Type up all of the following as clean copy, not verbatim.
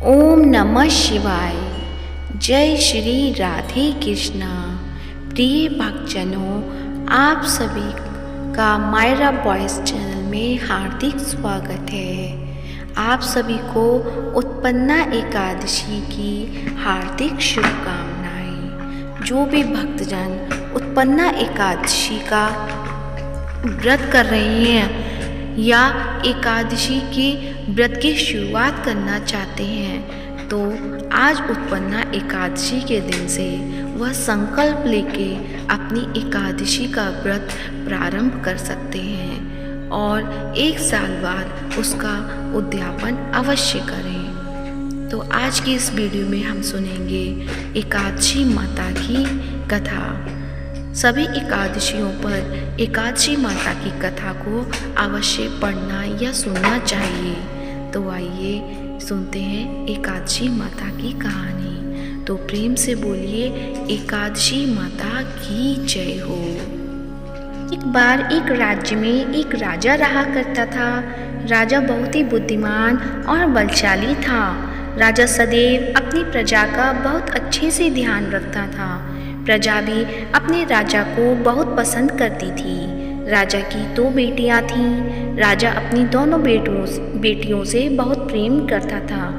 ओम नमः शिवाय। जय श्री राधे कृष्णा। प्रिय भक्तजनों, आप सभी का मायरा वॉइस चैनल में हार्दिक स्वागत है। आप सभी को उत्पन्ना एकादशी की हार्दिक शुभकामनाएं। जो भी भक्तजन उत्पन्ना एकादशी का व्रत कर रहे हैं या एकादशी के व्रत की शुरुआत करना चाहते हैं, तो आज उत्पन्ना एकादशी के दिन से वह संकल्प लेके अपनी एकादशी का व्रत प्रारंभ कर सकते हैं और 1 साल बाद उसका उद्यापन अवश्य करें। तो आज की इस वीडियो में हम सुनेंगे एकादशी माता की कथा। सभी एकादशियों पर एकादशी माता की कथा को अवश्य पढ़ना या सुनना चाहिए। तो आइए सुनते हैं एकादशी माता की कहानी। तो प्रेम से बोलिए एकादशी माता की जय हो। एक बार एक राज्य में एक राजा रहा करता था। राजा बहुत ही बुद्धिमान और बलशाली था। राजा सदैव अपनी प्रजा का बहुत अच्छे से ध्यान रखता था। प्रजा भी अपने राजा को बहुत पसंद करती थी। राजा की 2 बेटियां थीं। राजा अपनी दोनों बेटियों से बहुत प्रेम करता था।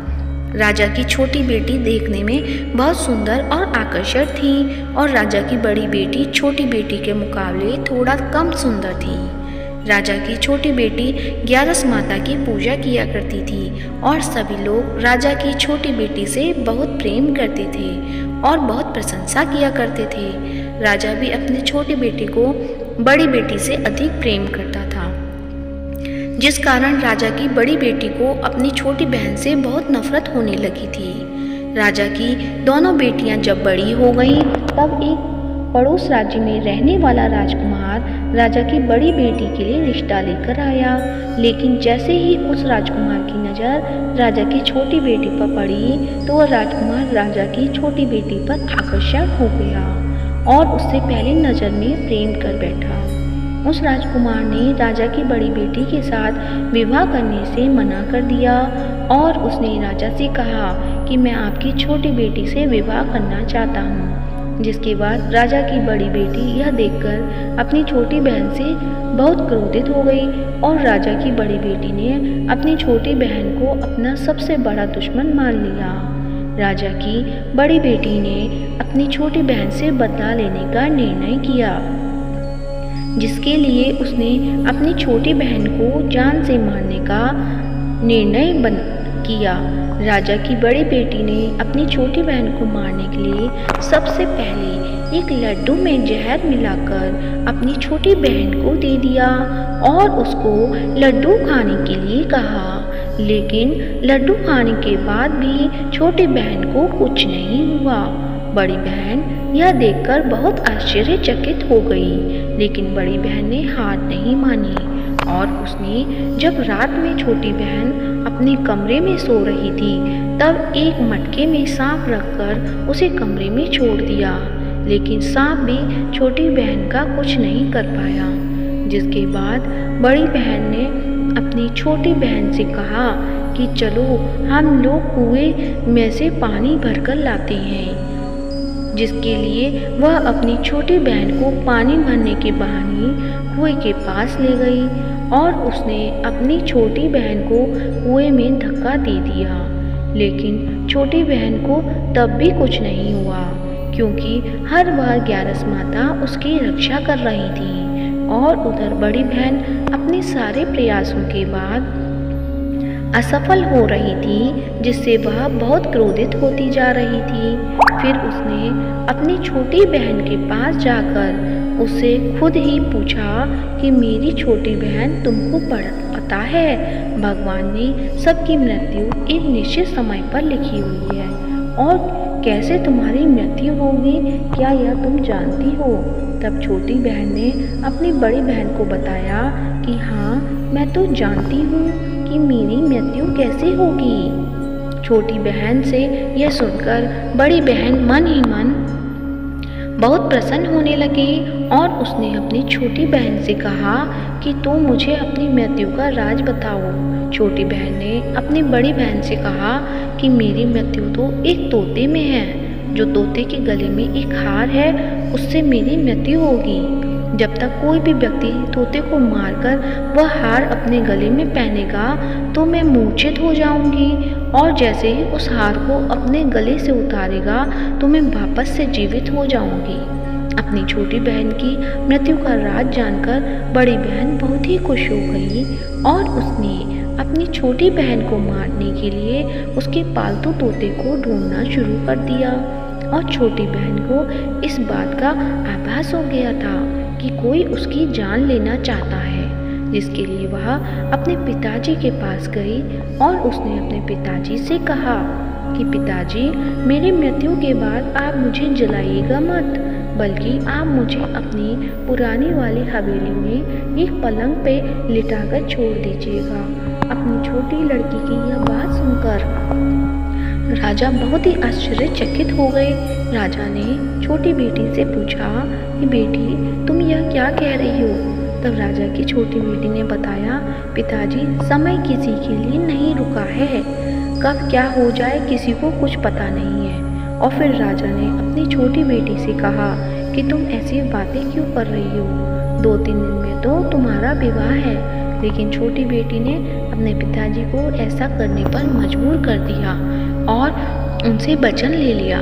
राजा की छोटी बेटी देखने में बहुत सुंदर और आकर्षक थी और राजा की बड़ी बेटी छोटी बेटी के मुकाबले थोड़ा कम सुंदर थी। राजा की छोटी बेटी ग्यारस माता की पूजा किया करती थी और सभी लोग राजा की छोटी बेटी से बहुत प्रेम करते थे और बहुत प्रशंसा किया करते थे। राजा भी अपनी छोटी बेटी को बड़ी बेटी से अधिक प्रेम करता था, जिस कारण राजा की बड़ी बेटी को अपनी छोटी बहन से बहुत नफरत होने लगी थी। राजा की दोनों बेटियां जब बड़ी हो गईं, तब एक पड़ोस राज्य में रहने वाला राजकुमार राजा की बड़ी बेटी के लिए रिश्ता लेकर आया। लेकिन जैसे ही उस राजकुमार की नज़र राजा की छोटी बेटी पर पड़ी, तो वह राजकुमार राजा की छोटी बेटी पर आकर्षित हो गया और उससे पहली नज़र में प्रेम कर बैठा। उस राजकुमार ने राजा की बड़ी बेटी के साथ विवाह करने से मना कर दिया और उसने राजा से कहा कि मैं आपकी छोटी बेटी से विवाह करना चाहता हूँ। जिसके बाद राजा की बड़ी बेटी यह देखकर अपनी छोटी बहन से बहुत क्रोधित हो गई और राजा की बड़ी बेटी ने अपनी छोटी बहन को अपना सबसे बड़ा दुश्मन मान लिया। राजा की बड़ी बेटी ने अपनी छोटी बहन से बदला लेने का निर्णय किया, जिसके लिए उसने अपनी छोटी बहन को जान से मारने का निर्णय किया। राजा की बड़ी बेटी ने अपनी छोटी बहन को मारने के लिए सबसे पहले एक लड्डू में जहर मिलाकर अपनी छोटी बहन को दे दिया और उसको लड्डू खाने के लिए कहा। लेकिन लड्डू खाने के बाद भी छोटी बहन को कुछ नहीं हुआ। बड़ी बहन यह देखकर बहुत आश्चर्यचकित हो गई, लेकिन बड़ी बहन ने हार नहीं मानी और उसने जब रात में छोटी बहन अपने कमरे में सो रही थी, तब एक मटके में सांप रखकर उसे कमरे में छोड़ दिया। लेकिन सांप भी छोटी बहन का कुछ नहीं कर पाया। जिसके बाद बड़ी बहन ने अपनी छोटी बहन से कहा कि चलो हम लोग कुएं में से पानी भरकर लाते हैं। जिसके लिए वह अपनी छोटी बहन को पानी भरने के बहाने कुएं के पास ले गई और उसने अपनी छोटी बहन को कुएं में धक्का दे दिया। लेकिन छोटी बहन को तब भी कुछ नहीं हुआ, क्योंकि हर बार ग्यारस माता उसकी रक्षा कर रही थी और उधर बड़ी बहन अपने सारे प्रयासों के बाद असफल हो रही थी, जिससे वह बहुत क्रोधित होती जा रही थी। फिर उसने अपनी छोटी बहन के पास जाकर उससे खुद ही पूछा कि मेरी छोटी बहन तुमको पता है, भगवान ने सबकी मृत्यु एक निश्चित समय पर लिखी हुई है और कैसे तुम्हारी मृत्यु होगी, क्या यह तुम जानती हो? तब छोटी बहन ने अपनी बड़ी बहन को बताया कि हाँ, मैं तो जानती हूँ कि मेरी मृत्यु कैसे होगी। छोटी बहन से यह सुनकर बड़ी बहन मन ही मन बहुत प्रसन्न होने लगी और उसने अपनी छोटी बहन से कहा कि तुम मुझे अपनी मृत्यु का राज बताओ। छोटी बहन ने अपनी बड़ी बहन से कहा कि मेरी मृत्यु तो एक तोते में है। जो तोते के गले में एक हार है उससे मेरी मृत्यु होगी। जब तक कोई भी व्यक्ति तोते को मारकर वह हार अपने गले में पहनेगा तो मैं मूर्छित हो जाऊंगी, और जैसे ही उस हार को अपने गले से उतारेगा तो मैं वापस से जीवित हो जाऊंगी। अपनी छोटी बहन की मृत्यु का राज जानकर बड़ी बहन बहुत ही खुश हो गई और उसने अपनी छोटी बहन को मारने के लिए उसके पालतू तोते को ढूंढना शुरू कर दिया। और छोटी बहन को इस बात का आभास हो गया था कि कोई उसकी जान लेना चाहता है, जिसके लिए वह अपने पिताजी के पास गई और उसने अपने पिताजी से कहा कि पिताजी, मेरी मृत्यु के बाद आप मुझे जलाइएगा मत, बल्कि आप मुझे अपनी पुरानी वाली हवेली में एक पलंग पे लिटाकर छोड़ दीजिएगा। अपनी छोटी लड़की की यह बात सुनकर राजा बहुत ही आश्चर्यचकित हो गए। राजा ने छोटी बेटी से पूछा कि बेटी, तुम यह क्या कह रही हो? तब राजा की छोटी बेटी ने बताया, पिताजी, समय किसी के लिए नहीं रुका है, कब क्या हो जाए किसी को कुछ पता नहीं है। और फिर राजा ने अपनी छोटी बेटी से कहा कि तुम ऐसी बातें क्यों कर रही हो? 2-3 दिन में तो तुम्हारा विवाह है। लेकिन छोटी बेटी ने अपने पिताजी को ऐसा करने पर मजबूर कर दिया और उनसे वचन ले लिया।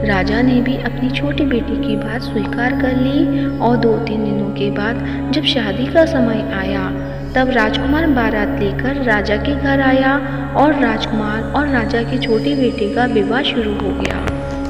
राजा ने भी अपनी छोटी बेटी की बात स्वीकार कर ली और 2-3 दिनों के बाद जब शादी का समय आया तब राजकुमार बारात लेकर राजा के घर आया और राजकुमार और राजा की छोटी बेटी का विवाह शुरू हो गया।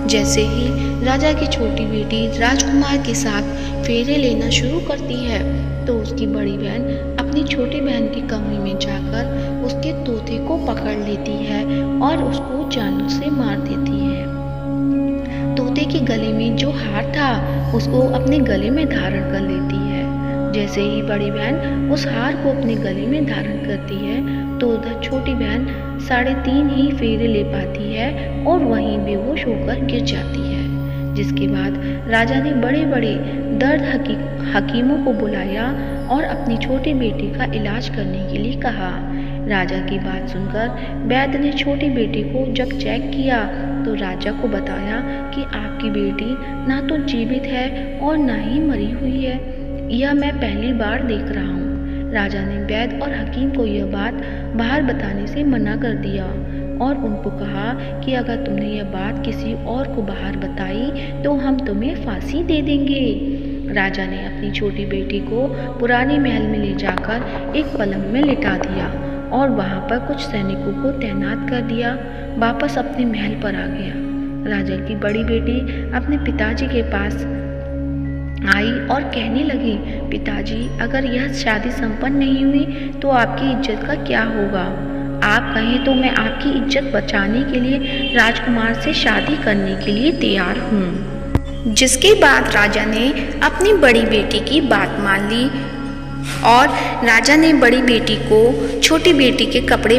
जैसे ही राजा की छोटी बेटी राजकुमार के साथ फेरे लेना शुरू करती है तो उसकी बड़ी बहन अपनी छोटी बहन के कमरे में जाकर उसके तोते को पकड़ लेती है और उसको चांदू से मार देती है। तोते के गले में जो हार था उसको अपने गले में धारण कर लेती है। जैसे ही बड़ी बहन उस हार को अपने गले में धारण करती है तो उधर छोटी बहन 3.5 ही फेरे ले पाती है और वहीं बेहोश होकर गिर जाती है। जिसके बाद राजा ने बड़े बड़े दर्द हकीमों को बुलाया और अपनी छोटी बेटी का इलाज करने के लिए कहा। राजा की बात सुनकर वैद्य ने छोटी बेटी को जब चेक किया तो राजा को बताया कि आपकी बेटी ना तो जीवित है और ना ही मरी हुई है, यह मैं पहली बार देख रहा हूँ। राजा ने वैद्य और हकीम को यह बात बाहर बताने से मना कर दिया और उनको कहा कि अगर तुमने यह बात किसी और को बाहर बताई तो हम तुम्हें फांसी दे देंगे। राजा ने अपनी छोटी बेटी को पुराने महल में ले जाकर एक पलंग में लिटा दिया और वहाँ पर कुछ सैनिकों को तैनात कर दिया। वापस अपने महल पर आ गया। राजा की बड़ी बेटी अपने पिताजी के पास आई और कहने लगी, पिताजी, अगर यह शादी संपन्न नहीं हुई तो आपकी इज्जत का क्या होगा? आप कहें तो मैं आपकी इज्जत बचाने के लिए राजकुमार से शादी करने के लिए तैयार हूँ। जिसके बाद राजा ने अपनी बड़ी बेटी की बात मान ली और राजा ने बड़ी बेटी को छोटी बेटी के कपड़े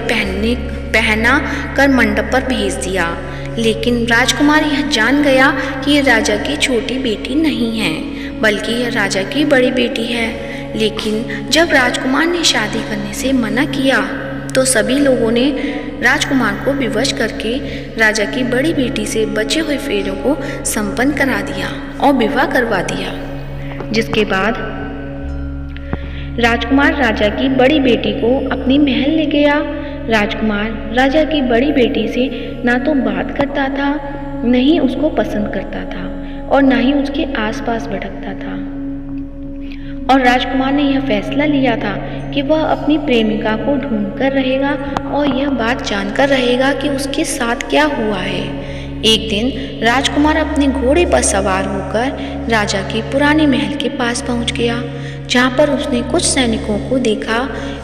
पहना कर मंडप पर भेज दिया। लेकिन राजकुमार यह जान गया कि यह राजा की छोटी बेटी नहीं है बल्कि यह राजा की बड़ी बेटी है। लेकिन जब राजकुमार ने शादी करने से मना किया तो सभी लोगों ने राजकुमार को विवश करके राजा की बड़ी बेटी से बचे हुए फेरों को संपन्न करा दिया और विवाह करवा दिया। जिसके बाद राजकुमार राजा की बड़ी बेटी को अपनी महल ले गया। राजकुमार राजा की बड़ी बेटी से ना तो बात करता था, न ही उसको पसंद करता था और ना ही उसके आसपास भटकता था। और राजकुमार ने यह फैसला लिया था कि वह अपनी प्रेमिका को ढूंढकर रहेगा और यह बात जानकर रहेगा कि उसके साथ क्या हुआ है। एक दिन राजकुमार अपने घोड़े पर सवार होकर राजा के पुराने महल के पास पहुंच गया, जहां पर उसने कुछ सैनिकों को देखा।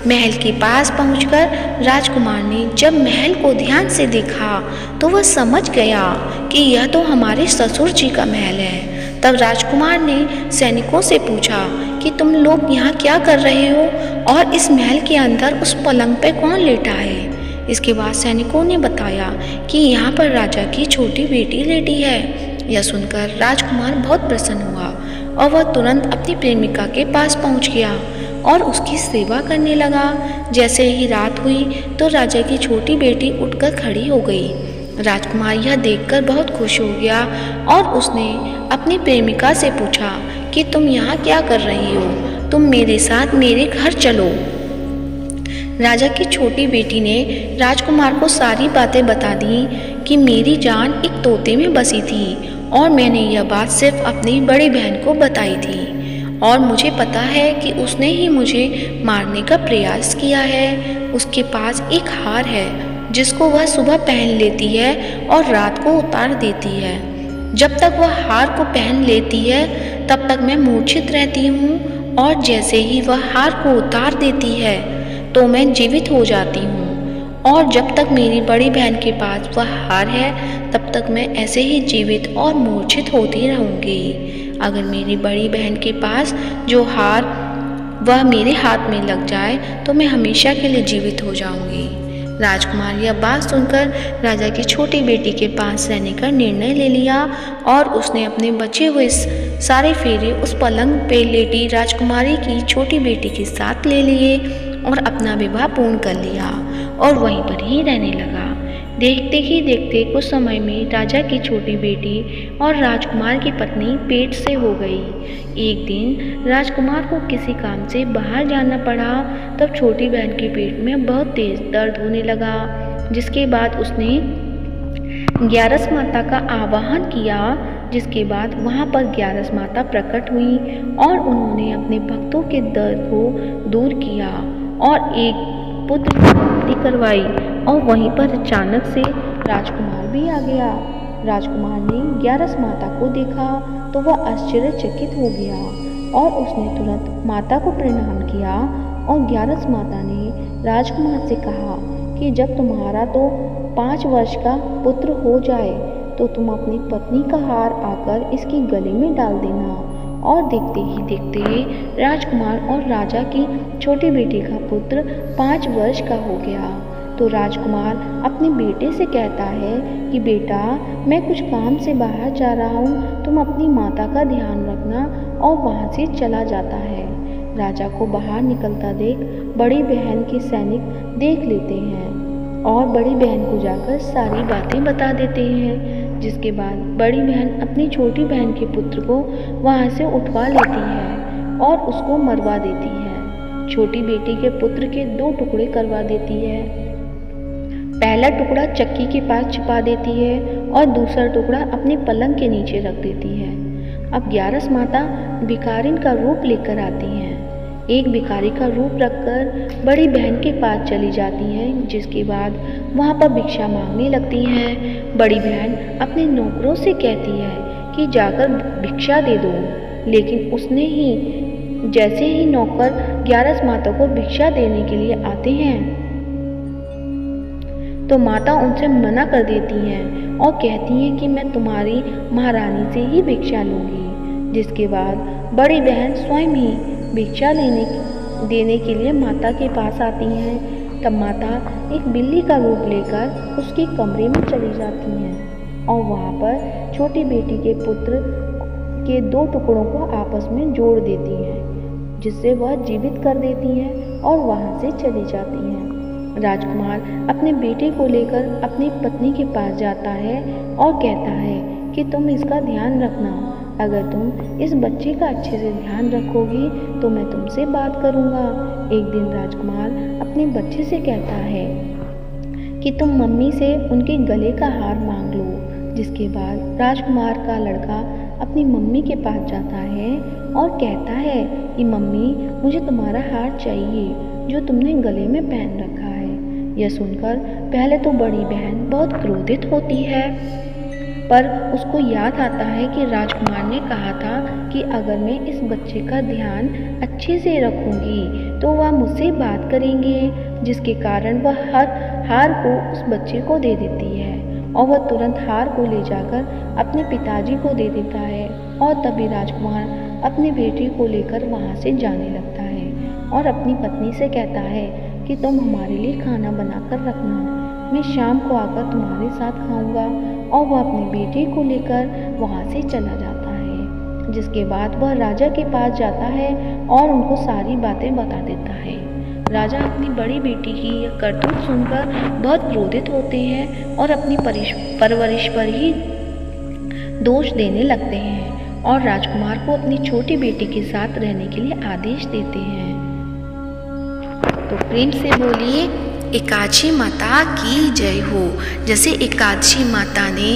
महल के पास पहुंचकर राजकुमार ने जब महल को ध्यान से देखा तो वह समझ गया कि यह तो हमारे ससुर जी का महल है। तब राजकुमार ने सैनिकों से पूछा कि तुम लोग यहाँ क्या कर रहे हो और इस महल के अंदर उस पलंग पे कौन लेटा है? इसके बाद सैनिकों ने बताया कि यहाँ पर राजा की छोटी बेटी लेटी है। यह सुनकर राजकुमार बहुत प्रसन्न हुआ और वह तुरंत अपनी प्रेमिका के पास पहुँच गया और उसकी सेवा करने लगा। जैसे ही रात हुई तो राजा की छोटी बेटी उठकर खड़ी हो गई राजकुमार यह देखकर बहुत खुश हो गया और उसने अपनी प्रेमिका से पूछा कि तुम यहाँ क्या कर रही हो? तुम मेरे साथ मेरे घर चलो। राजा की छोटी बेटी ने राजकुमार को सारी बातें बता दी कि मेरी जान एक तोते में बसी थी और मैंने यह बात सिर्फ अपनी बड़ी बहन को बताई थी और मुझे पता है कि उसने ही मुझे मारने का प्रयास किया है। उसके पास एक हार है जिसको वह सुबह पहन लेती है और रात को उतार देती है। जब तक वह हार को पहन लेती है तब तक मैं मूर्छित रहती हूँ और जैसे ही वह हार को उतार देती है तो मैं जीवित हो जाती हूँ और जब तक मेरी बड़ी बहन के पास वह हार है तब तक मैं ऐसे ही जीवित और मूर्छित होती रहूँगी। अगर मेरी बड़ी बहन के पास जो हार वह मेरे हाथ में लग जाए तो मैं हमेशा के लिए जीवित हो जाऊँगी। राजकुमार यह बात सुनकर राजा की छोटी बेटी के पास रहने का निर्णय ले लिया और उसने अपने बचे हुए सारे फेरे उस पलंग पे लेटी राजकुमारी की छोटी बेटी के साथ ले लिए और अपना विवाह पूर्ण कर लिया और वहीं पर ही रहने लगा। देखते ही देखते कुछ समय में राजा की छोटी बेटी और राजकुमार की पत्नी पेट से हो गई। एक दिन राजकुमार को किसी काम से बाहर जाना पड़ा, तब छोटी बहन के पेट में बहुत तेज दर्द होने लगा, जिसके बाद उसने ग्यारस माता का आवाहन किया। जिसके बाद वहाँ पर ग्यारस माता प्रकट हुई और उन्होंने अपने भक्तों के दर्द को दूर किया और एक पुत्र की प्राप्ति करवाई और वहीं पर अचानक से राजकुमार भी आ गया। राजकुमार ने ग्यारस माता को देखा तो वह आश्चर्यचकित हो गया और उसने तुरंत माता को प्रणाम किया और ग्यारस माता ने राजकुमार से कहा कि जब तुम्हारा तो 5 वर्ष का पुत्र हो जाए तो तुम अपनी पत्नी का हार आकर इसके गले में डाल देना। और देखते ही देखते राजकुमार और राजा की छोटी बेटी का पुत्र 5 वर्ष का हो गया। तो राजकुमार अपने बेटे से कहता है कि बेटा, मैं कुछ काम से बाहर जा रहा हूँ, तुम अपनी माता का ध्यान रखना, और वहाँ से चला जाता है। राजा को बाहर निकलता देख बड़ी बहन के सैनिक देख लेते हैं और बड़ी बहन को जाकर सारी बातें बता देते हैं। जिसके बाद बड़ी बहन अपनी छोटी बहन के पुत्र को वहाँ से उठवा लेती है और उसको मरवा देती है। छोटी बेटी के पुत्र के 2 टुकड़े करवा देती है। पहला टुकड़ा चक्की के पास छिपा देती है और दूसरा टुकड़ा अपने पलंग के नीचे रख देती है। अब ग्यारस माता भिखारिन का रूप लेकर आती हैं। एक भिखारी का रूप रखकर बड़ी बहन के पास चली जाती हैं, जिसके बाद वहाँ पर भिक्षा मांगने लगती हैं। बड़ी बहन अपने नौकरों से कहती है कि जाकर भिक्षा दे दो, लेकिन उसने ही जैसे ही नौकर ग्यारस माता को भिक्षा देने के लिए आते हैं तो माता उनसे मना कर देती हैं और कहती हैं कि मैं तुम्हारी महारानी से ही भिक्षा लूँगी। जिसके बाद बड़ी बहन स्वयं ही भिक्षा देने के लिए माता के पास आती हैं। तब माता एक बिल्ली का रूप लेकर उसके कमरे में चली जाती हैं और वहाँ पर छोटी बेटी के पुत्र के 2 टुकड़ों को आपस में जोड़ देती हैं, जिससे वह जीवित कर देती हैं और वहाँ से चली जाती हैं। राजकुमार अपने बेटे को लेकर अपनी पत्नी के पास जाता है और कहता है कि तुम इसका ध्यान रखना, अगर तुम इस बच्चे का अच्छे से ध्यान रखोगी तो मैं तुमसे बात करूँगा। एक दिन राजकुमार अपने बच्चे से कहता है कि तुम मम्मी से उनके गले का हार मांग लो। जिसके बाद राजकुमार का लड़का अपनी मम्मी के पास जाता है और कहता है कि मम्मी, मुझे तुम्हारा हार चाहिए जो तुमने गले में पहन रखा है। यह सुनकर पहले तो बड़ी बहन बहुत क्रोधित होती है, पर उसको याद आता है कि राजकुमार ने कहा था कि अगर मैं इस बच्चे का ध्यान अच्छे से रखूंगी तो वह मुझसे बात करेंगे, जिसके कारण वह हार को उस बच्चे को दे देती है और वह तुरंत हार को ले जाकर अपने पिताजी को दे देता है। और तभी राजकुमार अपनी बेटी को लेकर वहाँ से जाने लगता है और अपनी पत्नी से कहता है कि तुम हमारे लिए खाना बनाकर रखना, मैं शाम को आकर तुम्हारे साथ खाऊंगा। और वह अपनी बेटी को लेकर वहाँ से चला जाता है। जिसके बाद वह राजा के पास जाता है और उनको सारी बातें बता देता है। राजा अपनी बड़ी बेटी की यह करतूत सुनकर बहुत क्रोधित होते हैं और अपनी परवरिश पर ही दोष देने लगते हैं और राजकुमार को अपनी छोटी बेटी के साथ रहने के लिए आदेश देते हैं। तो प्रेम से बोलिए एकादशी माता की जय हो। जैसे एकादशी माता ने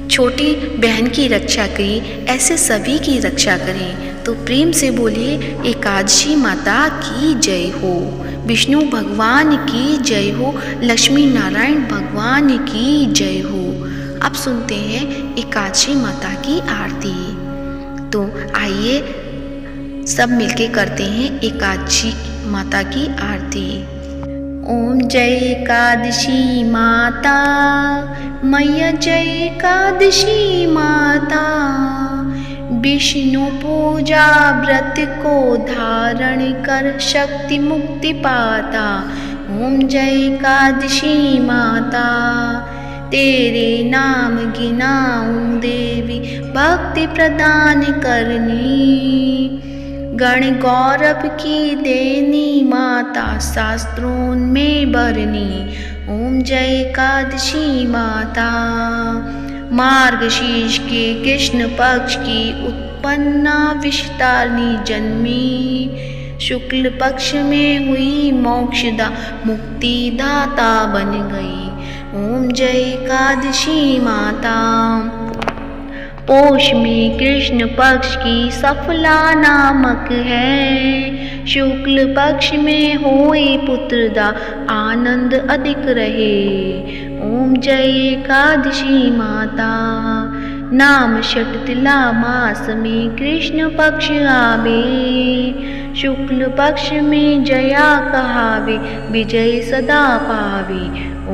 छोटी बहन की रक्षा की, ऐसे सभी की रक्षा करें। तो प्रेम से बोलिए एकादशी माता की जय हो। विष्णु भगवान की जय हो, लक्ष्मी नारायण भगवान की जय हो। अब सुनते हैं एकादशी माता की आरती। तो आइए सब मिलके करते हैं एकादशी माता की आरती। ओम जय एकादशी माता, मैया जय एकादशी माता। विष्णु पूजा व्रत को धारण कर शक्ति मुक्ति पाता। ओम जय एकादशी माता, तेरे नाम गिनाऊं देवी, भक्ति प्रदान करनी। गण गौरव की देनी माता, शास्त्रों में बरनी। ओम जय एकादशी माता, मार्गशीर्ष के कृष्ण पक्ष की उत्पन्ना विषतारिणी जन्मी। शुक्ल पक्ष में हुई मोक्षदा, मुक्तिदाता बन गई। ओम जय एकादशी माता, पोष में कृष्ण पक्ष की सफला नामक है। शुक्ल पक्ष में होए पुत्रदा, आनंद अधिक रहे। ओम जय एकादशी माता, नाम षटतिला मास में कृष्ण पक्ष आवे। शुक्ल पक्ष में जया कहावे, विजय सदा पावे।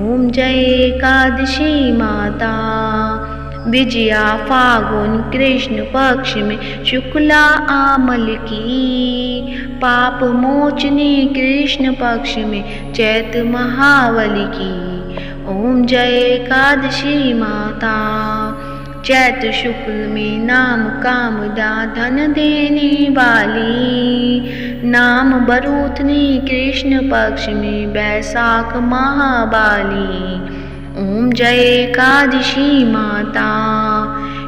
ओम जय एकादशी माता, विजया फागुन कृष्ण पक्ष में शुक्ला आमल की। पाप मोचने कृष्ण पक्ष में चैत महावली की। ओम जय एकादशी माता, चैत शुक्ल में नाम कामदा, धन देने वाली। नाम बरूथनी कृष्ण पक्ष में वैशाख महाबाली। ओम जय एकादशी माता,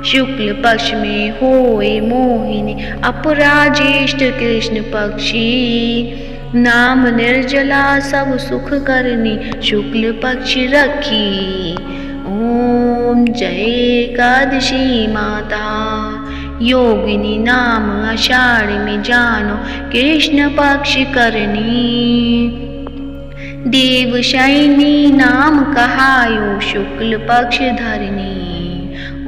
शुक्ल पक्ष में होए मोहिनी, अपराज्येष्ठ कृष्ण पक्षी। नाम निर्जला सब सुख करनी, शुक्ल पक्ष रखी। ओम जय एकादशी माता, योगिनी नाम आषाढ़ में जानो, कृष्ण पक्ष करनी। देवशयनी नाम कहायो, शुक्ल पक्ष धरनी।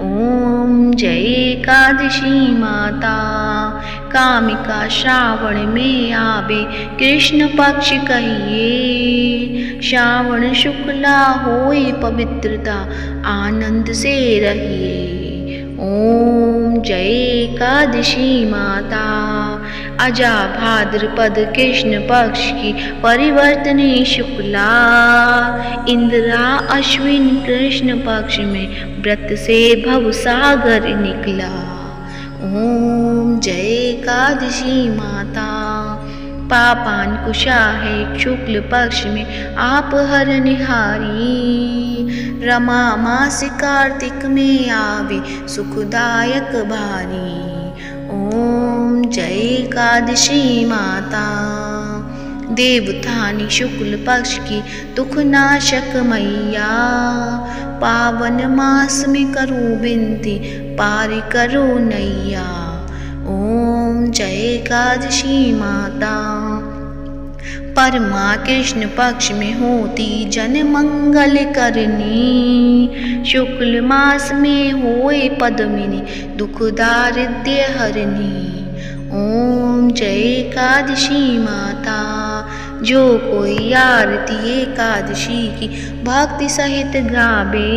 ओम जय एकादशी माता, कामिका श्रावण में आवे, कृष्ण पक्ष कहिए। श्रावण शुक्ला होए पवित्रता, आनंद से रहिए। ओम जय एकादशी माता, अजा भाद्रपद कृष्ण पक्ष की परिवर्तनी शुक्ला। इंदिरा अश्विन कृष्ण पक्ष में व्रत से भवसागर निकला। ओम जय एकादशी माता, पापांकुशा है शुक्ल पक्ष में आप हरनिहारी। रमा मास कार्तिक में आवे, सुखदायक भारी। ओम जय एकादशी माता, देवधानी शुक्ल पक्ष की दुख नाशक मैया। पावन मास में करो विनती, पार करो नैया। ओम जय एकादशी माता, परमा कृष्ण पक्ष में होती जन मंगल करनी। शुक्ल मास में होए पद्मिनी, दुख दारिद्र्य हरनी। ओम जय एकादशी माता, जो कोई आरती एकादशी की भक्ति सहित गावे।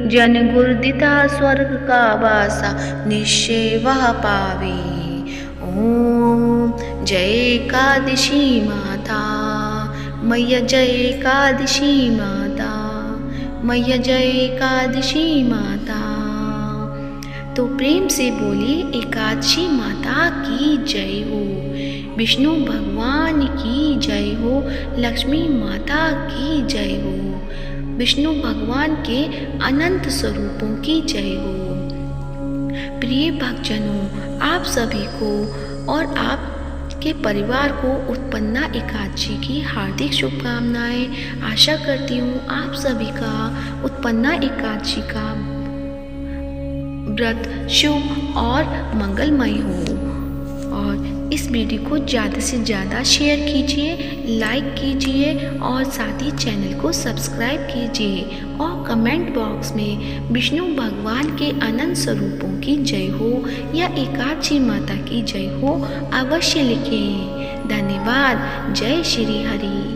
जन गुरदिता स्वर्ग का वासा, निश्चय वह पावे। ओम जय एकादशी माता, मैया जय एकादशी माता, मैया जय एकादशी माता। तो प्रेम से बोलिए एकादशी माता की जय हो। विष्णु भगवान की जय हो, लक्ष्मी माता की जय हो, विष्णु भगवान के अनंत स्वरूपों की जय हो। प्रिय भक्तजनों, आप सभी को और आपके परिवार को उत्पन्ना एकादशी की हार्दिक शुभकामनाएं। आशा करती हूँ आप सभी का उत्पन्ना एकादशी का व्रत शुभ और मंगलमय हो। और इस वीडियो को ज़्यादा से ज़्यादा शेयर कीजिए, लाइक कीजिए और साथ ही चैनल को सब्सक्राइब कीजिए और कमेंट बॉक्स में विष्णु भगवान के अनंत स्वरूपों की जय हो या एकादशी माता की जय हो अवश्य लिखें। धन्यवाद। जय श्री हरि।